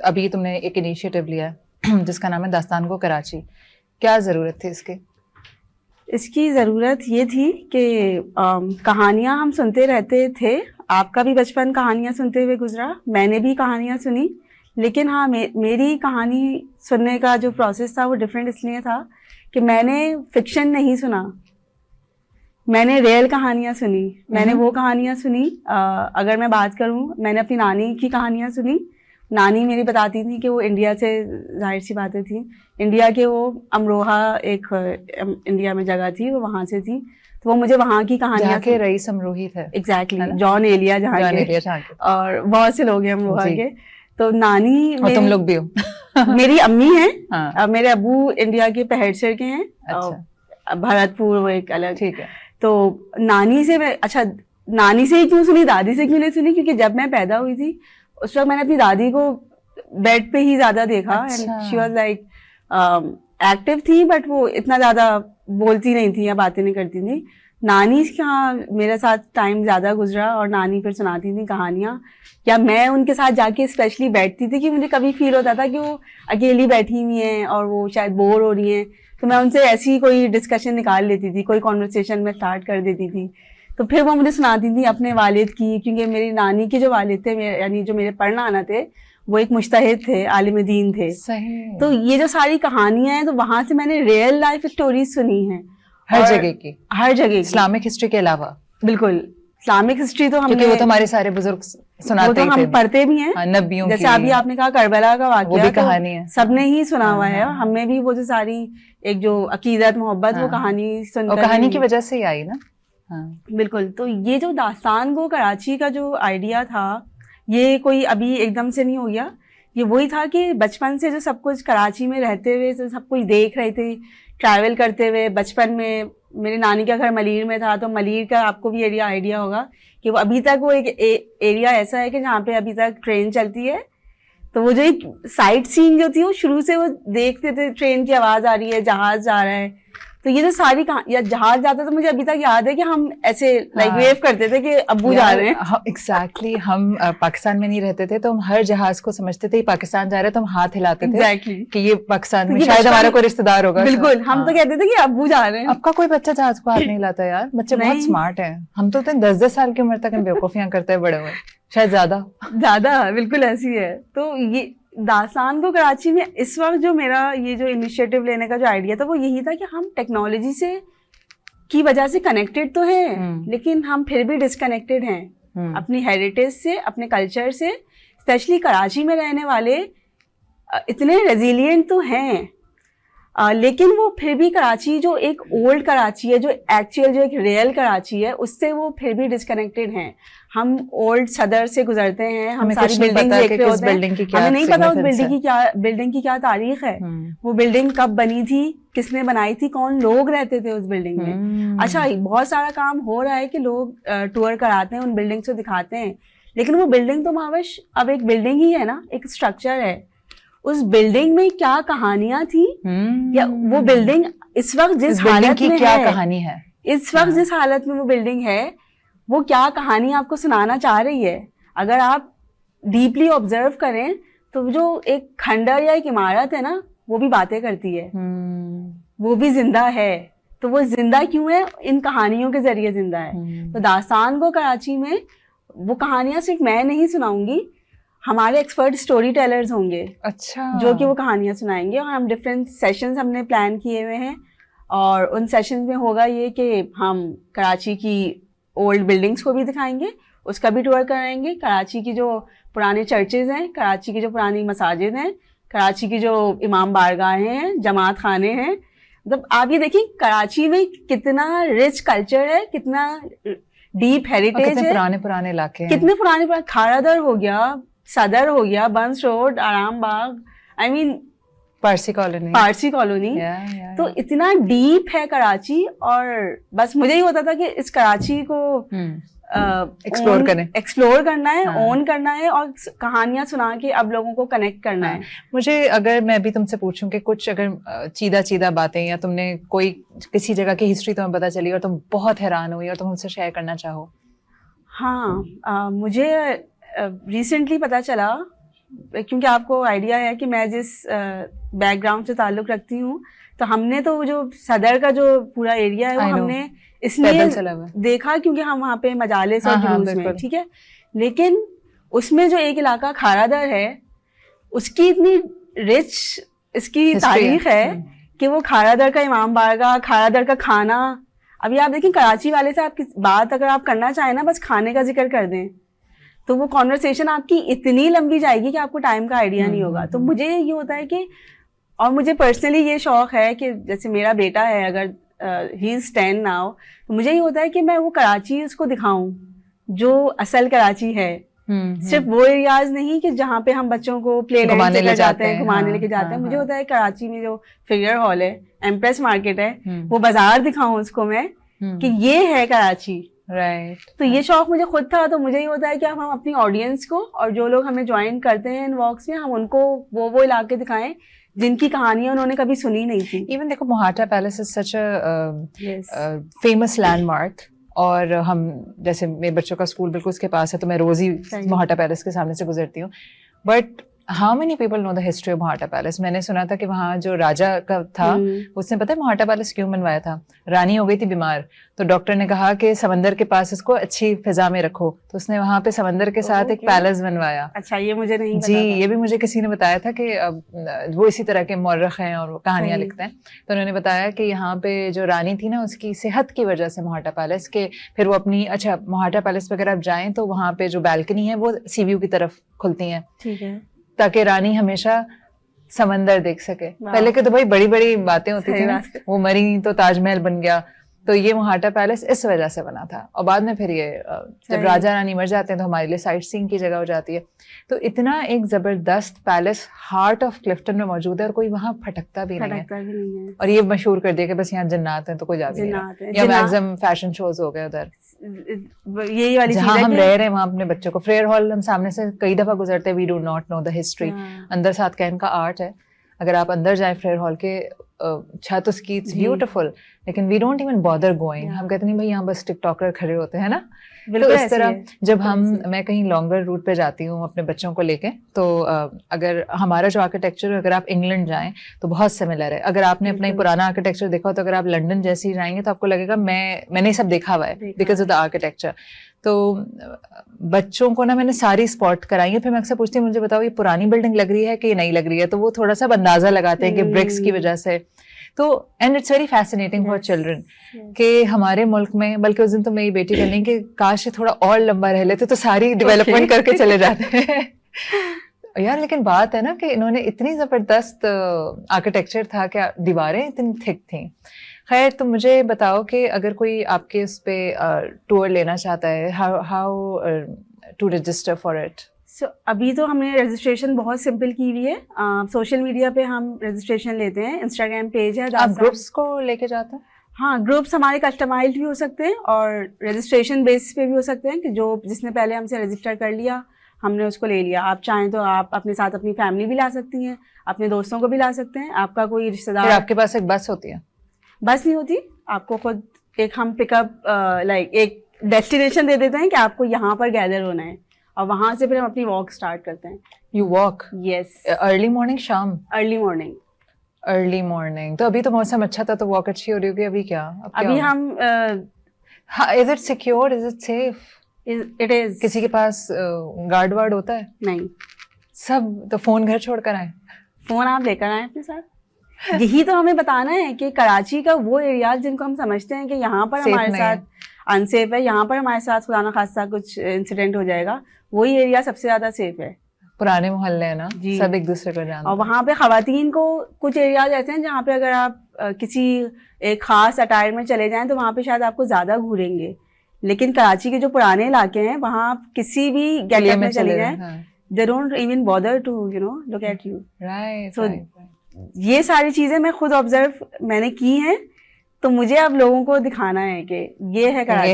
अभी तुमने एक इनिशिएटिव लिया है जिसका नाम है दास्तान गो कराची, क्या ज़रूरत थी इसकी? इसकी ज़रूरत ये थी कि कहानियाँ हम सुनते रहते थे, आपका भी बचपन कहानियाँ सुनते हुए गुजरा, मैंने भी कहानियाँ सुनी, लेकिन हाँ मेरी कहानी सुनने का जो प्रोसेस था वो डिफरेंट इसलिए था कि मैंने फिक्शन नहीं सुना, मैंने रियल कहानियाँ सुनी। मैंने वो कहानियाँ सुनी, अगर मैं बात करूँ, मैंने अपनी नानी की कहानियाँ सुनी। नानी मेरी बताती थी कि वो इंडिया से, जाहिर सी बातें थी, इंडिया के वो अमरोहा एक इंडिया में जगह थी, वो वहाँ से थी, तो वो मुझे वहाँ की कहानियाँ के रईस अमरोही थे। एग्जैक्टली, जॉन एलिया जहाँ के, और बहुत से लोग हैं अमरोहा के। तो नानी और तुम लोग भी हो मेरी अम्मी है, हाँ। मेरे अब्बू इंडिया के पहड़सर के हैं। अच्छा। भरतपुर वो एक अलग। ठीक है। तो नानी से मैं, अच्छा नानी से ही क्यों सुनी, दादी से क्यों नहीं सुनी, क्योंकि जब मैं पैदा हुई थी उस वक्त मैंने अपनी दादी को बेड पे ही ज्यादा देखा। And she was like active थी, बट वो इतना ज्यादा बोलती नहीं थी या बातें नहीं करती थी। नानी का मेरे साथ टाइम ज्यादा गुजरा और नानी फिर सुनाती थी कहानियाँ, या मैं उनके साथ जाके स्पेशली बैठती थी कि मुझे कभी फील होता था कि वो अकेली बैठी हुई हैं और वो शायद बोर हो रही हैं, तो मैं उनसे ऐसी कोई डिस्कशन निकाल लेती थी, कोई कॉन्वर्सेशन में स्टार्ट कर देती थी। तो फिर वो मुझे सुनाती थी अपने वालिद की, क्योंकि मेरी नानी के जो वालिद थे, यानी जो मेरे पढ़नाना थे, वो एक मुज्तहिद थे, आलिम दीन थे। सही। तो ये जो सारी कहानियां हैं, तो वहां से मैंने रियल लाइफ स्टोरीज सुनी हैं, हर जगह की, हर जगह, इस्लामिक हिस्ट्री के अलावा। बिल्कुल, इस्लामिक हिस्ट्री तो हमने, क्योंकि वो तो हमारे सारे बुजुर्ग सुनाते वो तो हम पढ़ते भी हैं, नबियों की, जैसे अभी आपने कहा करबला का वाक़या, वो भी कहानी है, सबने ही सुना हुआ है। हमें भी वो जो सारी एक जो अकीदत मोहब्बत, वो कहानी सुनकर, कहानी की वजह से ही आई ना। बिल्कुल। तो ये जो दास्तान गो कराची का जो आइडिया था, ये कोई अभी एकदम से नहीं हो गया, ये वही था कि बचपन से जो सब कुछ कराची में रहते हुए जो सब कुछ देख रहे थे, ट्रैवल करते हुए, बचपन में मेरी नानी का घर मलीर में था, तो मलीर का आपको भी एरिया आइडिया होगा कि वो अभी तक वो एक एरिया ऐसा है कि जहाँ पे अभी तक ट्रेन चलती है। तो वो जो एक साइट सीइंग जो थी, वो शुरू से वो देखते थे, ट्रेन की आवाज़ आ रही है, जहाज जा रहा है, तो ये जो सारी या जहाज जाता, तो मुझे अभी तक याद है कि हम ऐसे लाइक वेव करते थे कि अब्बू जा रहे हैं। एग्जैक्टली। हम पाकिस्तान में नहीं रहते थे, तो हम हर जहाज को समझते थे पाकिस्तान जा रहे हैं, तो हम हाथ हिलाते थे एग्जैक्टली कि ये पाकिस्तान में शायद हमारा कोई रिश्तेदार होगा। बिल्कुल, हम तो कहते थे कि अब्बू जा रहे हैं। अब का कोई बच्चा जहाज को हाथ नहीं लाता यार, बच्चे बहुत स्मार्ट हैं। हम तो 10-10 साल की उम्र तक हम बेवकूफियां करते हैं, बड़े हुए शायद ज्यादा बिल्कुल ऐसी है। तो ये दास्तान को कराची में इस वक्त जो मेरा ये जो इनिशिएटिव लेने का जो आइडिया था, वो यही था कि हम टेक्नोलॉजी से की वजह से कनेक्टेड तो हैं, लेकिन हम फिर भी डिस्कनेक्टेड हैं अपनी हेरिटेज से, अपने कल्चर से। स्पेशली कराची में रहने वाले इतने रेजिलिएंट तो हैं, लेकिन वो फिर भी कराची जो एक ओल्ड कराची है, जो एक्चुअल जो एक रियल कराची है, उससे वो फिर भी डिस्कनेक्टेड हैं। हम ओल्ड सदर से गुजरते हैं, हम सारी बिल्डिंग देख रहे होते हैं, हमें नहीं पता उस बिल्डिंग की क्या तारीख है, वो बिल्डिंग कब बनी थी, किसने बनाई थी, कौन लोग रहते थे उस बिल्डिंग में। अच्छा, बहुत सारा काम हो रहा है कि लोग टूर कराते हैं, उन बिल्डिंग्स को दिखाते हैं, लेकिन वो बिल्डिंग तो मावश अब एक बिल्डिंग ही है ना, एक स्ट्रक्चर है। उस बिल्डिंग में क्या कहानियां थी, या वो बिल्डिंग इस वक्त जिस हालत में क्या कहानी है, इस वक्त जिस हालत में वो बिल्डिंग है, वो क्या कहानी आपको सुनाना चाह रही है। अगर आप डीपली ऑब्जर्व करें, तो जो एक खंडर या एक इमारत है ना, वो भी बातें करती है, वो भी जिंदा है। तो वो जिंदा क्यों है? इन कहानियों के जरिए जिंदा है। तो दास्तान को कराची में वो कहानियां सिर्फ मैं नहीं सुनाऊंगी, हमारे एक्सपर्ट स्टोरी टेलर्स होंगे, अच्छा, जो कि वो कहानियां सुनाएंगे। और हम डिफरेंट सेशंस हमने प्लान किए हुए हैं, और उन सेशंस में होगा ये कि हम कराची की ओल्ड बिल्डिंग्स को भी दिखाएंगे, उसका भी टूर कराएंगे, कराची की जो पुराने चर्चेज हैं, कराची की जो पुरानी मसाजिद हैं, कराची की जो इमाम बारगाहें हैं, जमात खाने हैं। मतलब आप ये देखिए कराची में कितना रिच कल्चर है, कितना डीप हेरिटेज है, पुराने इलाके हैं, कितने पुराने खारादर हो गया, सदर हो गया, बंस रोड, आराम बाग, आई मीन पारसी कॉलोनी। तो इतना डीप है कराची, और बस मुझे ही होता था कि इस कराची को एक्सप्लोर करना है, ओन करना है, और कहानियां सुना के अब लोगों को कनेक्ट करना है। मुझे, अगर मैं भी तुमसे पूछूं कि कुछ अगर चीदा बातें, या तुमने कोई किसी जगह की हिस्ट्री तुम्हें पता चली और तुम बहुत हैरान हुई और तुम उनसे शेयर करना चाहो। हाँ, मुझे रिसेंटली पता चला क्योंकि आपको आइडिया है कि मैं जिस बैकग्राउंड से ताल्लुक रखती हूँ, तो हमने तो जो सदर का जो पूरा एरिया है वो I know. हमने इसलिए पैदल चला हुआ है। देखा क्योंकि हम वहाँ पे मजालिस और हाँ, हाँ, जुलूस में, बिल्कुल। ठीक है। लेकिन उसमें जो एक इलाका खारादर है, उसकी इतनी रिच इसकी History तारीख है कि वो खारादर का इमाम बारगाह, खारादर का खाना। अभी आप देखिए कराची वाले से आप बात अगर आप करना चाहें ना, बस खाने का जिक्र कर दें तो वो कॉन्वर्सेशन आपकी इतनी लंबी जाएगी कि आपको टाइम का आइडिया नहीं होगा। तो मुझे ये होता है कि, और मुझे पर्सनली ये शौक है कि जैसे मेरा बेटा है, अगर ही इज 10 नाउ, तो मुझे ये होता है कि मैं वो कराची उसको दिखाऊं जो असल कराची है। सिर्फ वो एरियाज नहीं कि जहाँ पे हम बच्चों को प्ले लैंड लेकर जाते हैं, घुमाने लेके जाते हैं। मुझे होता है कराची में जो फिगर हॉल है, एम्प्रेस मार्केट है, वो बाजार दिखाऊं उसको मैं कि ये है कराची। राइट। तो ये शौक मुझे खुद था, तो मुझे ये होता है कि हम अपनी ऑडियंस को और जो लोग हमें ज्वाइन करते हैं इन वॉक्स में, हम उनको वो इलाके दिखाएं जिनकी कहानियां उन्होंने कभी सुनी नहीं थी। इवन देखो Mohatta palace is such a famous landmark, और हम जैसे मेरे बच्चों का स्कूल बिल्कुल उसके पास है, तो मैं रोज ही मोहाटा पैलेस के सामने से गुजरती हूँ। But how many people know the history of Mohatta palace? मैंने सुना था कि वहाँ जो राजा का था उसने, पता है मोहाटा पैलेस क्यों बनवाया था? रानी हो गई थी बीमार, तो डॉक्टर ने कहा कि समंदर के पास इसको अच्छी फिजा में रखो, तो उसने वहाँ पे समंदर के साथ एक पैलेस बनवाया। अच्छा, ये मुझे नहीं पता जी, था। ये भी मुझे किसी ने बताया था कि वो इसी तरह के मौर्रख हैं और कहानियां लिखते हैं, तो उन्होंने बताया कि यहाँ पे जो रानी थी ना, उसकी सेहत की वजह से मोहाटा पैलेस के, फिर वो अपनी, अच्छा मोहाटा पैलेस पे अगर आप जाएं तो वहाँ पे जो बैल्कनी है वो सी व्यू की तरफ खुलती है, ठीक है, ताकि रानी हमेशा समंदर देख सके। पहले के तो भाई बड़ी बड़ी बातें होती थी ना, वो मरी तो ताजमहल बन गया, तो ये मोहाटा पैलेस इस वजह से बना था। और बाद में फिर ये जब राजा रानी मर जाते हैं तो हमारे लिए साइट सीइंग की जगह हो जाती है। तो इतना एक जबरदस्त पैलेस हार्ट ऑफ क्लिफ्टन में मौजूद है और कोई वहाँ फटकता भी नहीं है। और ये मशहूर कर दिया कि बस यहाँ जन्नात है तो कोई जा भी नहीं रहा। या मैक्सिमम फैशन शोज हो गए उधर, यही वाली जहाँ हम रह रहे हैं वहाँ अपने बच्चों को। फ्रेयर हॉल हम सामने से कई दफा गुजरते हैं, we do not know the history. अंदर साथ का इनका आर्ट है, अगर आप अंदर जाए फ्रेयर हॉल के छत उसकी, इट्स ब्यूटीफुल, लेकिन we don't even bother going. हम कहते नहीं भाई यहाँ बस टिकटॉकर खड़े होते हैं ना। तो इस तरह जब मैं कहीं लॉन्गर रूट पे जाती हूँ अपने बच्चों को लेके, तो अगर हमारा जो आर्किटेक्चर, अगर आप इंग्लैंड जाएं तो बहुत सिमिलर है। अगर आपने अपना पुराना आर्किटेक्चर देखा हो, तो अगर आप लंदन जैसे ही जाएंगे तो आपको लगेगा मैंने सब देखा हुआ है बिकॉज ऑफ द आर्किटेक्चर। तो बच्चों को ना मैंने सारी स्पॉट कराई है। फिर मैं अक्सर पूछती हूँ मुझे बताओ ये पुरानी बिल्डिंग लग रही है कि नहीं लग रही है, तो वो थोड़ा सा अंदाजा लगाते हैं कि ब्रिक्स की वजह से। तो and it's very fascinating for children कि हमारे मुल्क में, बल्कि उस दिन तो मेरी बेटी कह रही कि काश ये थोड़ा और लंबा रह लेते तो सारी डेवलपमेंट करके चले जाते हैं यार। लेकिन बात है ना कि इन्होंने इतनी जबरदस्त आर्किटेक्चर था कि दीवारें इतनी थिक थी। खैर, तो मुझे बताओ कि अगर कोई आपके उस पे टूर लेना चाहता है, how to register for it? अभी तो हमने रजिस्ट्रेशन बहुत सिंपल की हुई है। सोशल मीडिया पे हम रजिस्ट्रेशन लेते हैं, इंस्टाग्राम पेज है। आप ग्रुप्स को लेके जाते हैं? हाँ, ग्रुप्स हमारे कस्टमाइज्ड भी हो सकते हैं और रजिस्ट्रेशन बेसिस पे भी हो सकते हैं कि जिसने पहले हमसे रजिस्टर कर लिया हमने उसको ले लिया। आप चाहें तो आप अपने साथ अपनी फैमिली भी ला सकती हैं, अपने दोस्तों को भी ला सकते हैं। आपका कोई रिश्तेदार, आपके पास एक बस होती है? बस नहीं होती, आपको खुद एक हम पिकअप लाइक एक डेस्टिनेशन दे देते हैं कि आपको यहाँ पर गैदर होना है, और वहां से फिर हम अपनी वॉक स्टार्ट करते हैं। You walk? Yes. Early morning, शाम? Early morning. Early morning. तो अभी तो मौसम अच्छा था तो वॉक अच्छी हो रही होगी। अभी क्या? अभी हम is it secure, is it safe? It is. किसी के पास गार्ड वार्ड होता है? नहीं। सब तो फोन घर छोड़कर आए? फोन आप लेकर आए अपने साथ। यही तो हमें बताना है कि कराची का वो एरिया जिनको हम समझते हैं कि यहाँ पर हमारे साथ अनसेफ है, यहाँ पर हमारे साथ खुदा ना खास्ता कुछ इंसिडेंट हो जाएगा, वही एरिया सबसे ज्यादा सेफ है। पुराने मोहल्ले है ना, सब एक दूसरे को जानते हैं। और वहाँ पे खवातीन को कुछ एरियाज ऐसे हैं जहाँ पे अगर आप किसी एक खास अटायर में चले जाएं तो वहाँ पे शायद आपको ज्यादा घूरेंगे, लेकिन कराची के जो पुराने इलाके हैं वहाँ आप किसी भी गेटअप में चले जाएं, they don't even bother to look at you. Right. ये सारी चीजें मैं खुद ऑब्जर्व मैंने की हैं, तो मुझे अब लोगों को दिखाना है कि ये है कराची।